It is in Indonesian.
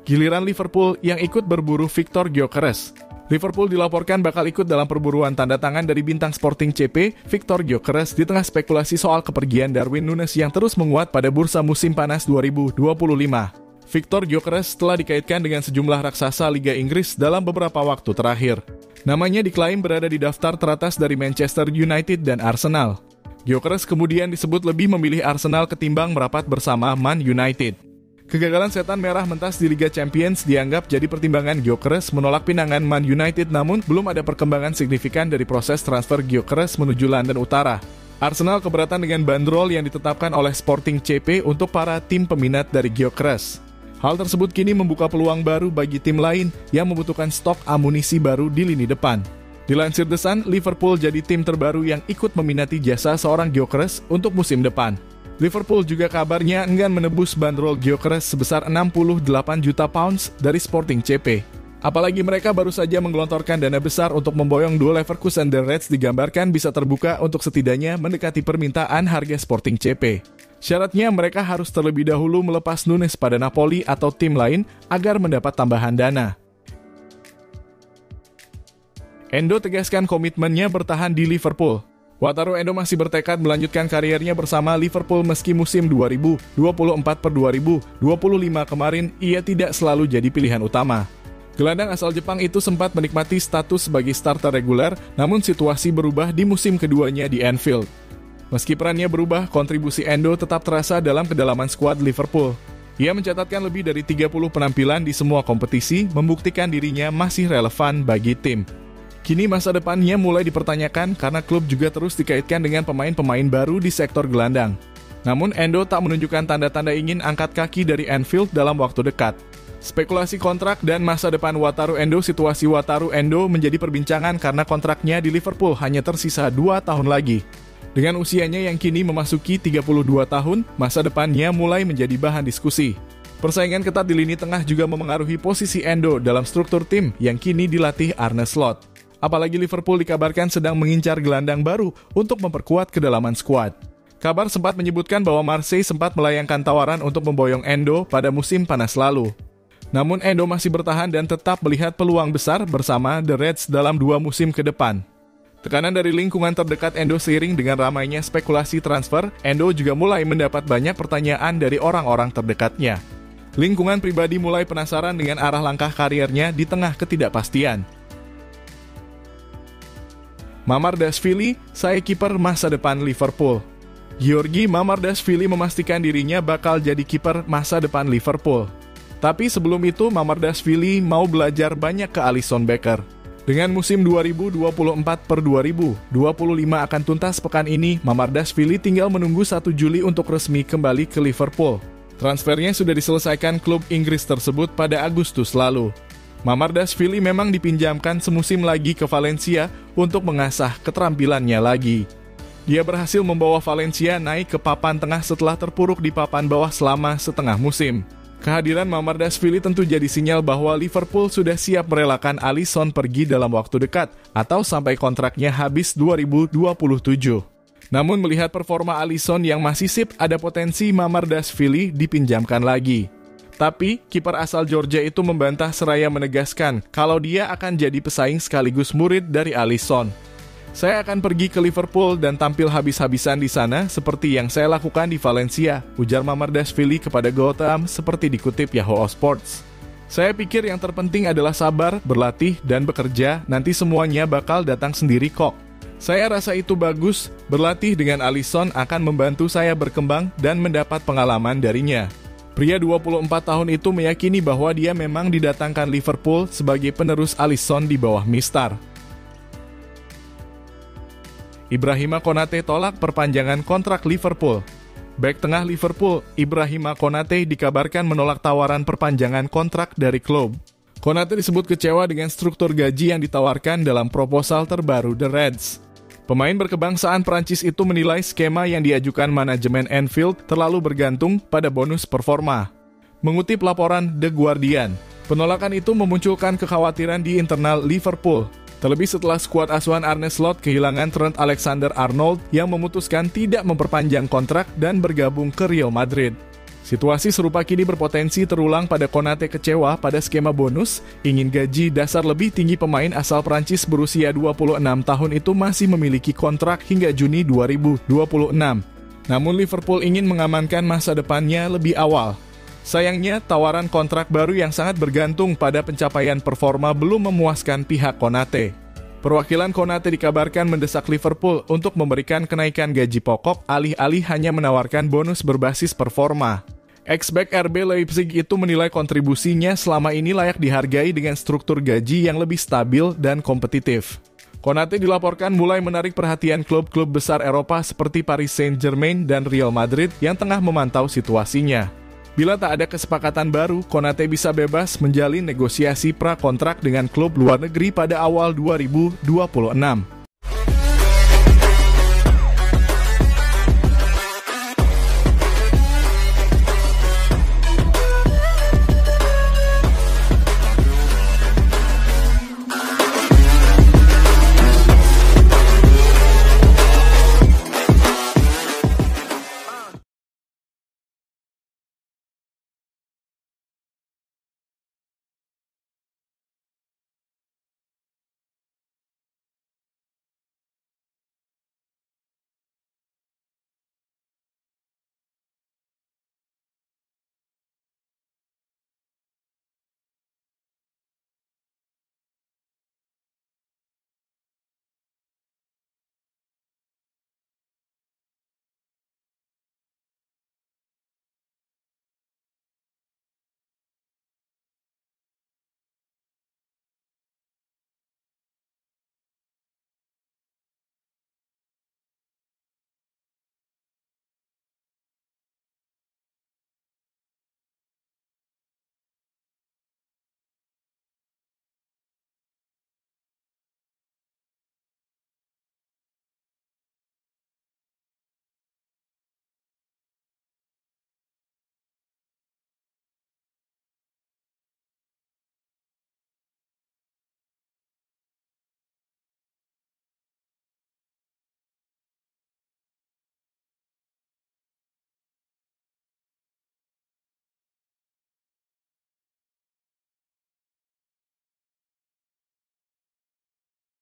Giliran Liverpool yang ikut berburu Victor Gyökeres. Liverpool dilaporkan bakal ikut dalam perburuan tanda tangan dari bintang Sporting CP, Victor Gyökeres, di tengah spekulasi soal kepergian Darwin Núñez yang terus menguat pada bursa musim panas 2025. Victor Gyökeres telah dikaitkan dengan sejumlah raksasa Liga Inggris dalam beberapa waktu terakhir. Namanya diklaim berada di daftar teratas dari Manchester United dan Arsenal. Gyökeres kemudian disebut lebih memilih Arsenal ketimbang merapat bersama Man United. Kegagalan setan merah mentas di Liga Champions dianggap jadi pertimbangan Gyökeres menolak pinangan Man United, namun belum ada perkembangan signifikan dari proses transfer Gyökeres menuju London Utara. Arsenal keberatan dengan bandrol yang ditetapkan oleh Sporting CP untuk para tim peminat dari Gyökeres. Hal tersebut kini membuka peluang baru bagi tim lain yang membutuhkan stok amunisi baru di lini depan. Dilansir The Sun, Liverpool jadi tim terbaru yang ikut meminati jasa seorang Gyökeres untuk musim depan. Liverpool juga kabarnya enggan menebus bandrol Gyökeres sebesar 68 juta pounds dari Sporting CP. Apalagi mereka baru saja menggelontorkan dana besar untuk memboyong duo Leverkusen dan Reds digambarkan bisa terbuka untuk setidaknya mendekati permintaan harga Sporting CP. Syaratnya mereka harus terlebih dahulu melepas Núñez pada Napoli atau tim lain agar mendapat tambahan dana. Endo tegaskan komitmennya bertahan di Liverpool. Wataru Endo masih bertekad melanjutkan kariernya bersama Liverpool meski musim 2024-2025 kemarin ia tidak selalu jadi pilihan utama. Gelandang asal Jepang itu sempat menikmati status sebagai starter reguler, namun situasi berubah di musim keduanya di Anfield. Meski perannya berubah, kontribusi Endo tetap terasa dalam kedalaman skuad Liverpool. Ia mencatatkan lebih dari 30 penampilan di semua kompetisi, membuktikan dirinya masih relevan bagi tim. Kini masa depannya mulai dipertanyakan karena klub juga terus dikaitkan dengan pemain-pemain baru di sektor gelandang. Namun Endo tak menunjukkan tanda-tanda ingin angkat kaki dari Anfield dalam waktu dekat. Spekulasi kontrak dan masa depan situasi Wataru Endo menjadi perbincangan karena kontraknya di Liverpool hanya tersisa 2 tahun lagi. Dengan usianya yang kini memasuki 32 tahun, masa depannya mulai menjadi bahan diskusi. Persaingan ketat di lini tengah juga memengaruhi posisi Endo dalam struktur tim yang kini dilatih Arne Slot. Apalagi Liverpool dikabarkan sedang mengincar gelandang baru untuk memperkuat kedalaman skuad. Kabar sempat menyebutkan bahwa Marseille sempat melayangkan tawaran untuk memboyong Endo pada musim panas lalu. Namun Endo masih bertahan dan tetap melihat peluang besar bersama The Reds dalam 2 musim ke depan. Tekanan dari lingkungan terdekat Endo seiring dengan ramainya spekulasi transfer, Endo juga mulai mendapat banyak pertanyaan dari orang-orang terdekatnya. Lingkungan pribadi mulai penasaran dengan arah langkah kariernya di tengah ketidakpastian. Mamardashvili, saya kiper masa depan Liverpool. Giorgi Mamardashvili memastikan dirinya bakal jadi kiper masa depan Liverpool. Tapi sebelum itu Mamardashvili mau belajar banyak ke Alisson Becker. Dengan musim 2024-2025 akan tuntas pekan ini, Mamardashvili tinggal menunggu 1 Juli untuk resmi kembali ke Liverpool. Transfernya sudah diselesaikan klub Inggris tersebut pada Agustus lalu. Mamardashvili memang dipinjamkan semusim lagi ke Valencia untuk mengasah keterampilannya lagi. Dia berhasil membawa Valencia naik ke papan tengah setelah terpuruk di papan bawah selama setengah musim. Kehadiran Mamardashvili tentu jadi sinyal bahwa Liverpool sudah siap merelakan Alisson pergi dalam waktu dekat atau sampai kontraknya habis 2027. Namun melihat performa Alisson yang masih sip, ada potensi Mamardashvili dipinjamkan lagi. Tapi, kiper asal Georgia itu membantah seraya menegaskan kalau dia akan jadi pesaing sekaligus murid dari Alisson. Saya akan pergi ke Liverpool dan tampil habis-habisan di sana seperti yang saya lakukan di Valencia, ujar Mamardashvili kepada Gotham seperti dikutip Yahoo Sports. Saya pikir yang terpenting adalah sabar, berlatih, dan bekerja, nanti semuanya bakal datang sendiri kok. Saya rasa itu bagus, berlatih dengan Alisson akan membantu saya berkembang dan mendapat pengalaman darinya. Pria 24 tahun itu meyakini bahwa dia memang didatangkan Liverpool sebagai penerus Alisson di bawah Mistar. Ibrahima Konate tolak perpanjangan kontrak Liverpool. Bek tengah Liverpool, Ibrahima Konate dikabarkan menolak tawaran perpanjangan kontrak dari klub. Konate disebut kecewa dengan struktur gaji yang ditawarkan dalam proposal terbaru The Reds. Pemain berkebangsaan Prancis itu menilai skema yang diajukan manajemen Anfield terlalu bergantung pada bonus performa. Mengutip laporan The Guardian, penolakan itu memunculkan kekhawatiran di internal Liverpool. Terlebih setelah skuad asuhan Arne Slot kehilangan Trent Alexander-Arnold yang memutuskan tidak memperpanjang kontrak dan bergabung ke Real Madrid. Situasi serupa kini berpotensi terulang pada Konate kecewa pada skema bonus, ingin gaji dasar lebih tinggi. Pemain asal Prancis berusia 26 tahun itu masih memiliki kontrak hingga Juni 2026. Namun Liverpool ingin mengamankan masa depannya lebih awal. Sayangnya, tawaran kontrak baru yang sangat bergantung pada pencapaian performa belum memuaskan pihak Konate. Perwakilan Konate dikabarkan mendesak Liverpool untuk memberikan kenaikan gaji pokok alih-alih hanya menawarkan bonus berbasis performa. Ex-back RB Leipzig itu menilai kontribusinya selama ini layak dihargai dengan struktur gaji yang lebih stabil dan kompetitif. Konate dilaporkan mulai menarik perhatian klub-klub besar Eropa seperti Paris Saint-Germain dan Real Madrid yang tengah memantau situasinya. Bila tak ada kesepakatan baru, Konate bisa bebas menjalin negosiasi pra-kontrak dengan klub luar negeri pada awal 2026.